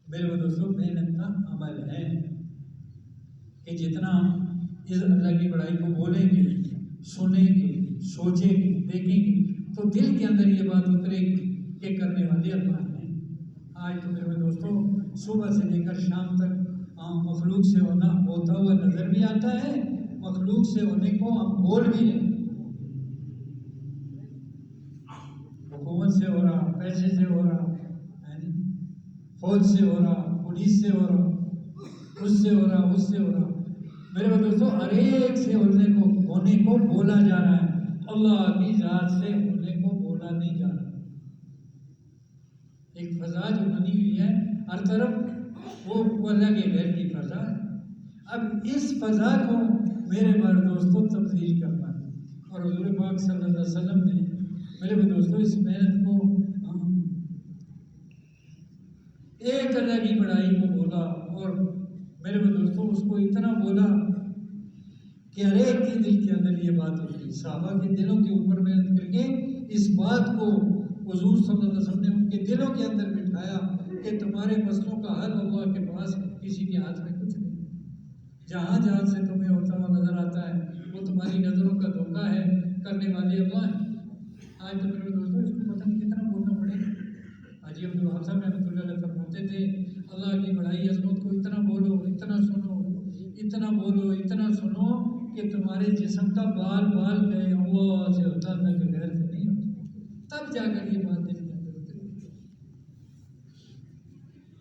میرے دوستوں محنت کا عمل ہے کہ جتنا اس اللہ کی بڑائی کو بولیں گے، سنیں گے، سوچیں گے، دیکھیں گے تو دل کے اندر یہ بات اترے گی کہ کرنے والے اللہ ہیں۔ آج تو میرے دوستوں صبح سے لے کر شام تک مخلوق سے ہوتا ہوا نظر بھی آتا ہے، مخلوق سے ہونے کو ہم بول بھی لیں، حکومت سے ہو رہا، پیسے سے ہو رہا، فوج سے ہو رہا، پولیس سے ہو رہا، اس سے ہو رہا، اس سے ہو رہا، میرے دوستوں ہر ایک سے ہونے کو بولا جا رہا ہے، اللہ کی ذات سے ہونے کو بولا نہیں جا رہا۔ ایک فضا جو بنی ہوئی ہے ہر طرف، وہ اللہ کے گھر کی فضا ہے۔ اب اس فضا کو میرے دوستوں تبدیل کرنا ہے، اور حضور پاک صلی اللہ علیہ وسلم نے میرے دوستوں اس محنت کو ایک اللہ کی بڑائی کو بولا، اور میرے دوستوں اس کو اتنا بولا کہ ہر ایک کے دل کے اندر یہ بات ہوتی، صحابہ کے دلوں کے اوپر محنت کر کے اس بات کو حضور صلی اللہ علیہ وسلم نے ان کے دلوں کے اندر بٹھایا کہ تمہارے مسئلوں کا حل اللہ کے پاس کسی کے ہاتھ میں کچھ نہیں، جہاں جہاں سے تمہیں ہوتا ہوا نظر آتا ہے وہ تمہاری نظروں کا دھوکہ ہے، کرنے والے اللہ ہے۔ آج تو میرے دوستوں اس کو پتہ نہیں کتنا بولنا پڑے گا۔ حاجی عبدالوہاب صاحب رحمۃ اللہ علیہ فرماتے تھے اللہ کی بڑائی عظمت کو اتنا بولو، اتنا سنو، اتنا بولو، اتنا سنو کہ تمہارے جسم کا بال بال گئے اللہ سے ہوتا تھا کہ غیر سے نہیں ہوتا، تب جا کر یہ بات دل کے اندر اتری۔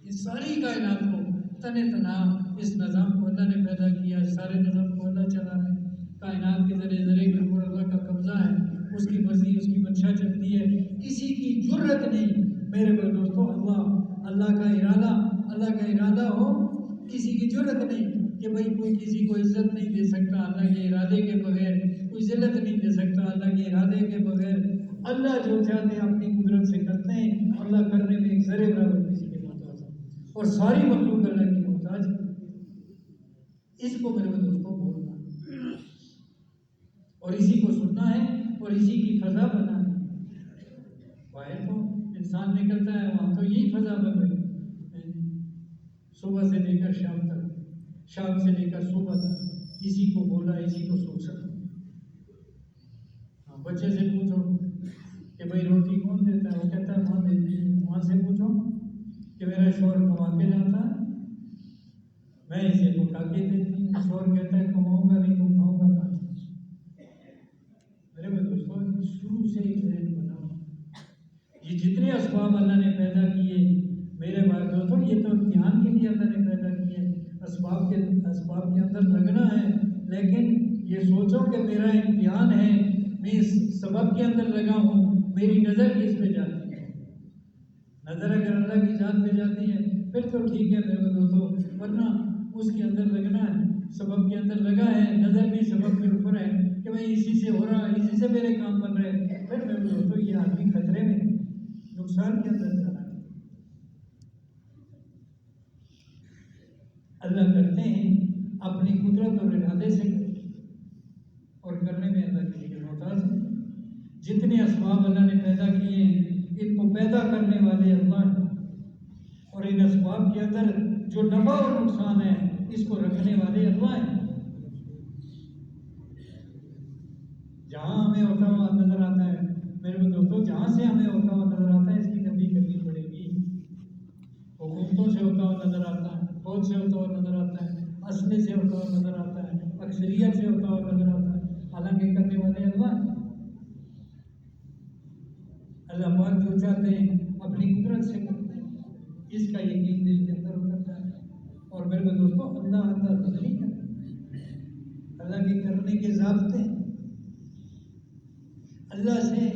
اس ساری کائنات کو تنے تنہا اس نظام کو اللہ نے پیدا کیا، سارے نظام کو اللہ چلا رہا ہے، کائنات کے ذرے ذرے کے اوپر اللہ کا قبضہ ہے، اس کی مرضی، اس کی منشا چلتی ہے، کسی کی جرت نہیں میرے بھائی دوستوں، اللہ کا ارادہ ہو، کسی کی جرت نہیں کہ بھائی کوئی کسی کو عزت نہیں دے سکتا اللہ کے ارادے کے بغیر، کوئی ذلت نہیں دے سکتا اللہ کے ارادے کے بغیر۔ اللہ جو چاہتے ہیں اپنی قدرت سے کرتے ہیں، اللہ کرنے میں ایک ذرے برابر کسی کے محتاج ہے، اور ساری مخلوق اللہ کی محتاج ہے۔ اس کو میرے دوستوں بولنا ہے اور اسی کو سننا ہے اور اسی کی فضا بنانا ہے۔ باہر تو انسان نکلتا ہے وہاں تو یہی فضا بن رہی ہے، صبح سے لے کر شام تک، شام سے لے کر صبح تک اسی کو بولا، اسی کو سوچا۔ بچے سے پوچھو کہ بھائی روٹی کون دیتا ہے، وہ کہتا ہے ماں دیتی ہے۔ ماں سے پوچھو کہ میرا شوہر کما کے لاتا ہے، میں اسے پکا کے دیتی ہوں، شوہر کہتا ہے کماؤں گا نہیں تو کھاؤں گا کہاں سے۔ میرے دوستوں شروع سے ایک ذہن بناؤ، یہ جتنے اسباب اللہ نے پیدا کیے میرے بھائی دوستوں، یہ تو امتحان کے لیے اللہ نے پیدا کیے، اسباب کے اندر لگنا ہے، لیکن یہ سوچو کہ میرا امتحان ہے، میں اس سبب کے اندر لگا ہوں، میری نظر کس پہ جاتی ہے؟ نظر اگر اللہ کی ذات پہ جاتی ہے پھر تو ٹھیک ہے میرے دوستوں، ورنہ اس کے اندر لگنا ہے، سبب کے اندر لگا ہے، نظر بھی سبب کے اوپر ہے کہ میں اسی سے ہو رہا، اسی سے میرے کام بن رہے، پھر میرے دوستوں یہ آدمی خطرے میں، نقصان کے اندر جا رہا ہے۔ اللہ کرتے ہیں اپنی قدرت اور ارادے سے، اور کرنے میں اللہ کے لیے محتاج ہے۔ جتنے اسباب اللہ نے پیدا کیے ہیں ان کو پیدا کرنے والے اللہ ہیں، اور ان اسباب کے اندر جو نفع اور نقصان ہے اس کو رکھنے والے اللہ ہیں۔ جہاں ہمیں ہوتا ہوا نظر آتا ہے میرے دوستوں، جہاں سے ہمیں ہوتا ہوا نظر آتا ہے اس کی نفی کرنی پڑے گی۔ حکومتوں سے ہوتا ہوا نظر آتا ہے، فوج سے ہوتا ہوا نظر آتا ہے، اسلحے سے ہوتا ہوا نظر آتا ہے، اکثریت سے ہوتا ہوا نظر آتا ہے، حالانکہ کرنے والے اللہ ہیں۔ اللہ پاک جو چاہتے ہیں اپنی قدرت سے کرتے ہیں، اس کا یقین دل کے اندر اترتا ہے، اور میرے دوستوں اللہ نہیں کرتا، اللہ کے کرنے کے ضابطے اللہ سے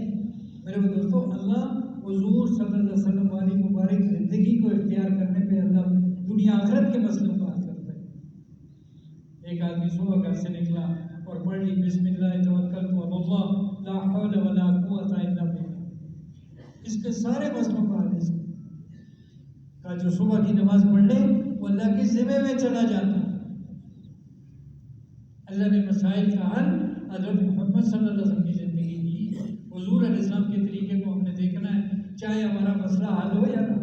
میرے دوستوں، اللہ حضور صلی اللہ علیہ وسلم والی مبارک زندگی کو اختیار کرنے پہ اللہ دنیا آخرت کے مسئلوں کو حل کرتا ہے۔ ایک آدمی صبح گھر سے نکلا اور پڑھ لی بسم اللہ توکلت علی اللہ لا حول ولا قوت الا باللہ، اس کے سارے مسئلوں کا حل ہے۔ کہا جو صبح کی نماز پڑھ لے وہ اللہ کے ذمہ میں چلا جاتا ہے۔ اللہ نے مسائل کا حل حضرت محمد صلی اللہ علیہ وسلم کی زندگی کی، حضور علیہ السلام کے طریقے کو ہم نے دیکھنا ہے، چاہے ہمارا مسئلہ حل ہو یا نہ۔